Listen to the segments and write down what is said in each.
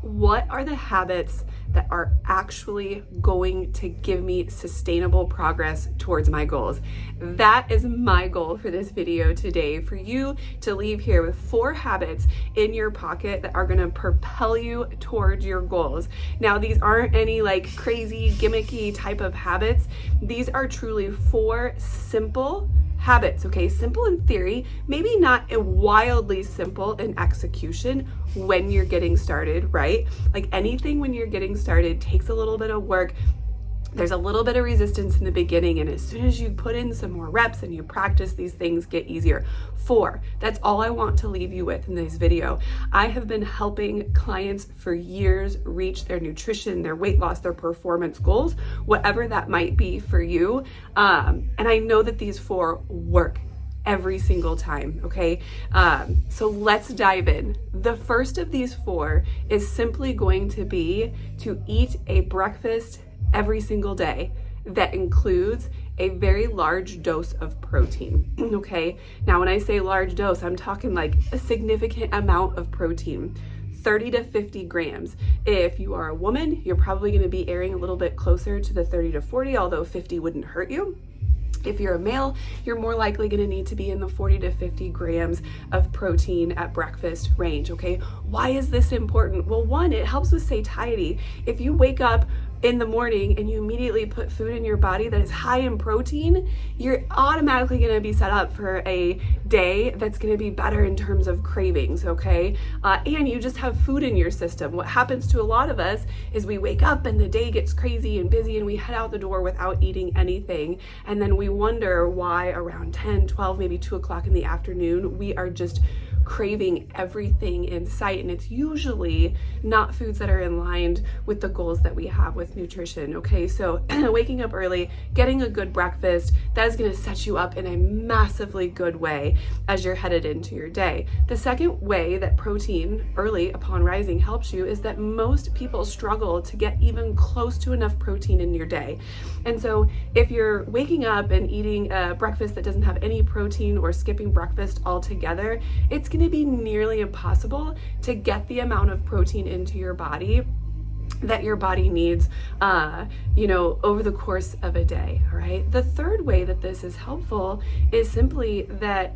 what are the habits that are actually going to give me sustainable progress towards my goals? That is my goal for this video today, for you to leave here with 4 habits in your pocket that are going to propel you towards your goals. Now, these aren't any like crazy gimmicky type of habits. These are truly 4 simple habits, okay? Simple in theory, maybe not wildly simple in execution when you're getting started, right? Like anything when you're getting started takes a little bit of work. There's a little bit of resistance in the beginning, and as soon as you put in some more reps and you practice, these things get easier. 4, that's all I want to leave you with in this video. I have been helping clients for years reach their nutrition, their weight loss, their performance goals, whatever that might be for you. And I know that these 4 work every single time, okay? So let's dive in. The first of these 4 is simply going to be to eat a breakfast every single day that includes a very large dose of protein, okay? Now, when I say large dose, I'm talking like a significant amount of protein, 30 to 50 grams. If you are a woman, you're probably gonna be erring a little bit closer to the 30 to 40, although 50 wouldn't hurt you. If you're a male, you're more likely going to need to be in the 40 to 50 grams of protein at breakfast range, okay? Why is this important? Well, 1, it helps with satiety. If you wake up in the morning and you immediately put food in your body that is high in protein, you're automatically going to be set up for a day that's going to be better in terms of cravings, okay? And you just have food in your system. What happens to a lot of us is we wake up and the day gets crazy and busy and we head out the door without eating anything. And then we wonder why around 10, 12, maybe 2 o'clock in the afternoon, we are just craving everything in sight, and it's usually not foods that are in line with the goals that we have with nutrition, okay? So waking up early, getting a good breakfast, that is going to set you up in a massively good way as you're headed into your day. The second way that protein early upon rising helps you is that most people struggle to get even close to enough protein in your day. And so if you're waking up and eating a breakfast that doesn't have any protein or skipping breakfast altogether, it's going to be nearly impossible to get the amount of protein into your body that your body needs, over the course of a day, all right? The third way that this is helpful is simply that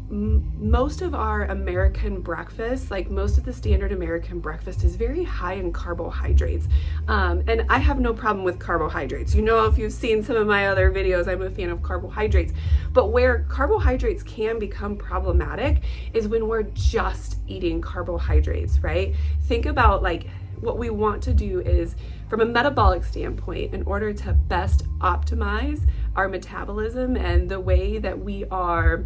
most of our American breakfast, like most of the standard American breakfast, is very high in carbohydrates. And I have no problem with carbohydrates. You know, if you've seen some of my other videos, I'm a fan of carbohydrates. But where carbohydrates can become problematic is when we're just eating carbohydrates, right? Think about like what we want to do is, from a metabolic standpoint, in order to best optimize our metabolism and the way that we are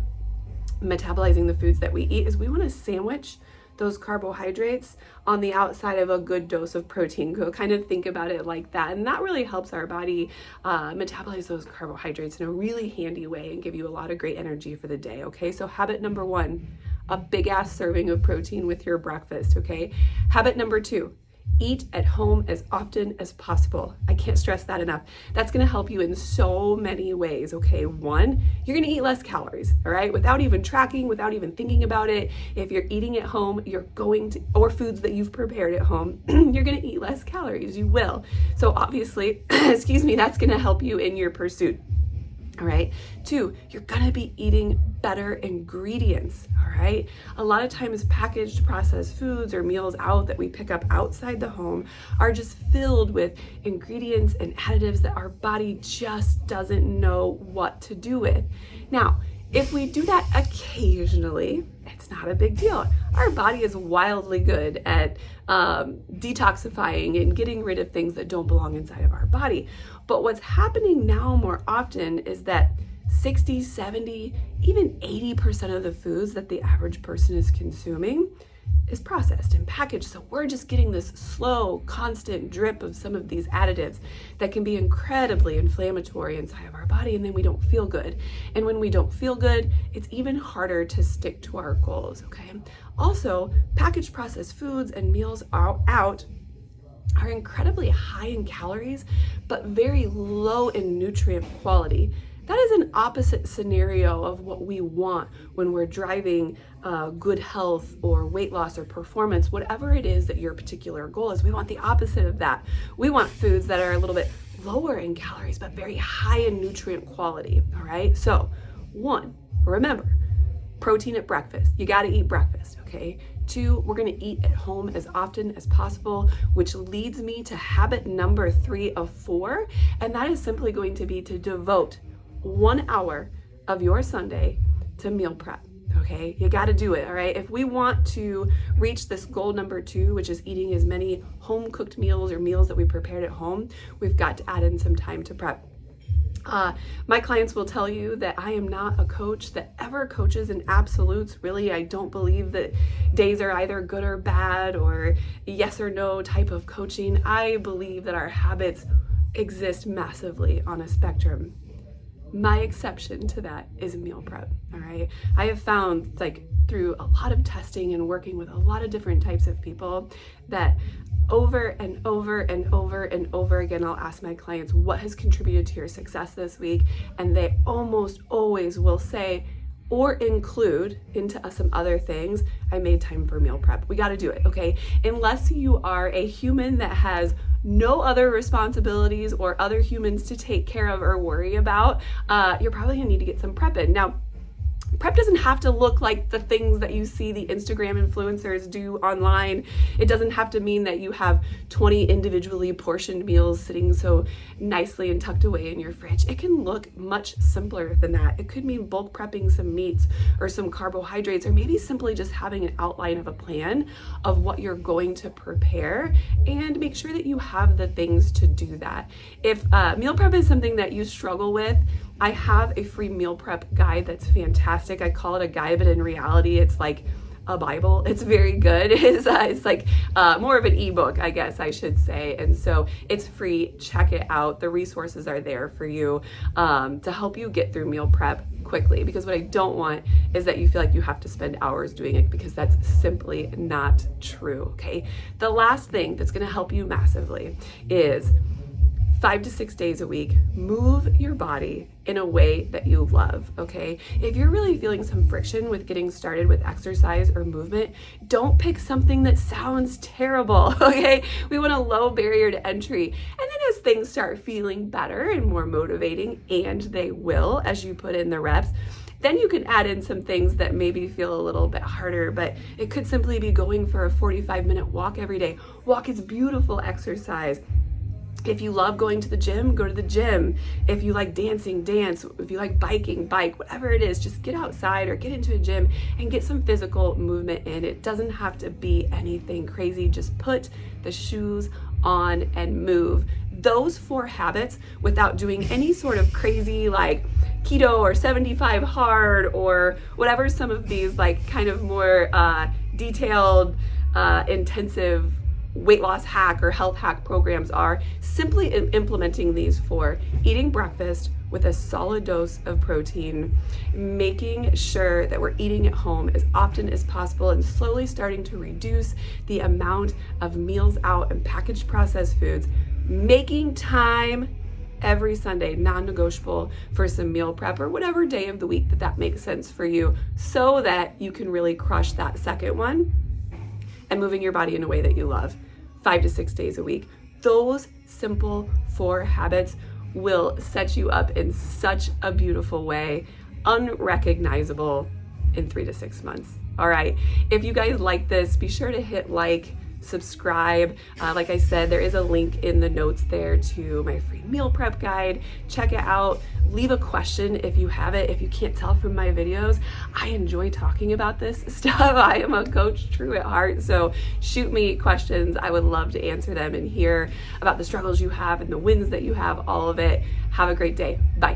metabolizing the foods that we eat, is we want to sandwich those carbohydrates on the outside of a good dose of protein. Go kind of think about it like that. And that really helps our body metabolize those carbohydrates in a really handy way and give you a lot of great energy for the day, okay? So habit number 1, a big ass serving of protein with your breakfast, okay? Habit number 2, eat at home as often as possible. I can't stress that enough. That's gonna help you in so many ways, okay? 1, you're gonna eat less calories, all right? Without even tracking, without even thinking about it. If you're eating at home, you're going to, or foods that you've prepared at home, you're gonna eat less calories, you will. So obviously, that's gonna help you in your pursuit. All right. 2, you're gonna be eating better ingredients. All right. A lot of times packaged processed foods or meals out that we pick up outside the home are just filled with ingredients and additives that our body just doesn't know what to do with. Now, if we do that occasionally, it's not a big deal. Our body is wildly good at detoxifying and getting rid of things that don't belong inside of our body. But what's happening now more often is that 60, 70, even 80% of the foods that the average person is consuming is processed and packaged. So we're just getting this slow, constant drip of some of these additives that can be incredibly inflammatory inside of our body, and then we don't feel good. And when we don't feel good, it's even harder to stick to our goals, okay? Also, packaged processed foods and meals out are incredibly high in calories, but very low in nutrient quality. that is an opposite scenario of what we want when we're driving good health or weight loss or performance, whatever it is that your particular goal is. We want the opposite of that. We want foods that are a little bit lower in calories, but very high in nutrient quality, all right? So 1, remember, protein at breakfast. You gotta eat breakfast, okay? 2, we're gonna eat at home as often as possible, which leads me to habit number 3 of 4, and that is simply going to be to devote 1 hour of your Sunday to meal prep. Okay, you got to do it. All right. If we want to reach this goal number 2, which is eating as many home cooked meals or meals that we prepared at home, we've got to add in some time to prep. My clients will tell you that I am not a coach that ever coaches in absolutes. Really, I don't believe that days are either good or bad or yes or no type of coaching. I believe that our habits exist massively on a spectrum. My exception to that is meal prep, all right? I have found, like, through a lot of testing and working with a lot of different types of people, that over and over and over and over again, I'll ask my clients, what has contributed to your success this week? And they almost always will say, or include into some other things, I made time for meal prep. We got to do it, okay? Unless you are a human that has no other responsibilities or other humans to take care of or worry about, you're probably gonna need to get some prep in. Now, prep doesn't have to look like the things that you see the Instagram influencers do online. It doesn't have to mean that you have 20 individually portioned meals sitting so nicely and tucked away in your fridge. It can look much simpler than that. It could mean bulk prepping some meats or some carbohydrates, or maybe simply just having an outline of a plan of what you're going to prepare, and make sure that you have the things to do that. If meal prep is something that you struggle with, I have a free meal prep guide that's fantastic. I call it a guide, but in reality, it's like a Bible. It's very good. It's like more of an ebook, I guess I should say. And so it's free. Check it out. The resources are there for you to help you get through meal prep quickly, because what I don't want is that you feel like you have to spend hours doing it, because that's simply not true, okay? The last thing that's gonna help you massively is 5 to 6 days a week, move your body in a way that you love, okay? If you're really feeling some friction with getting started with exercise or movement, don't pick something that sounds terrible, okay? We want a low barrier to entry. And then as things start feeling better and more motivating, and they will as you put in the reps, then you can add in some things that maybe feel a little bit harder, but it could simply be going for a 45-minute walk every day. Walk is beautiful exercise. If you love going to the gym, go to the gym. If you like dancing, dance. If you like biking, bike. Whatever it is, just get outside or get into a gym and get some physical movement in. It doesn't have to be anything crazy. Just put the shoes on and move. Those 4 habits, without doing any sort of crazy like keto or 75 hard or whatever some of these like kind of more detailed, intensive weight loss hack or health hack programs are, simply implementing these 4: eating breakfast with a solid dose of protein, making sure that we're eating at home as often as possible, and slowly starting to reduce the amount of meals out and packaged processed foods, making time every Sunday, non-negotiable, for some meal prep or whatever day of the week that makes sense for you, so that you can really crush that second one, and moving your body in a way that you love 5 to 6 days a week. Those simple 4 habits will set you up in such a beautiful way, unrecognizable in 3 to 6 months. All right, if you guys like this, be sure to hit like, subscribe. Like I said, there is a link in the notes there to my free meal prep guide. Check it out. Leave a question if you have it. If you can't tell from my videos, I enjoy talking about this stuff. I am a coach true at heart, so shoot me questions. I would love to answer them and hear about the struggles you have and the wins that you have, all of it. Have a great day. Bye.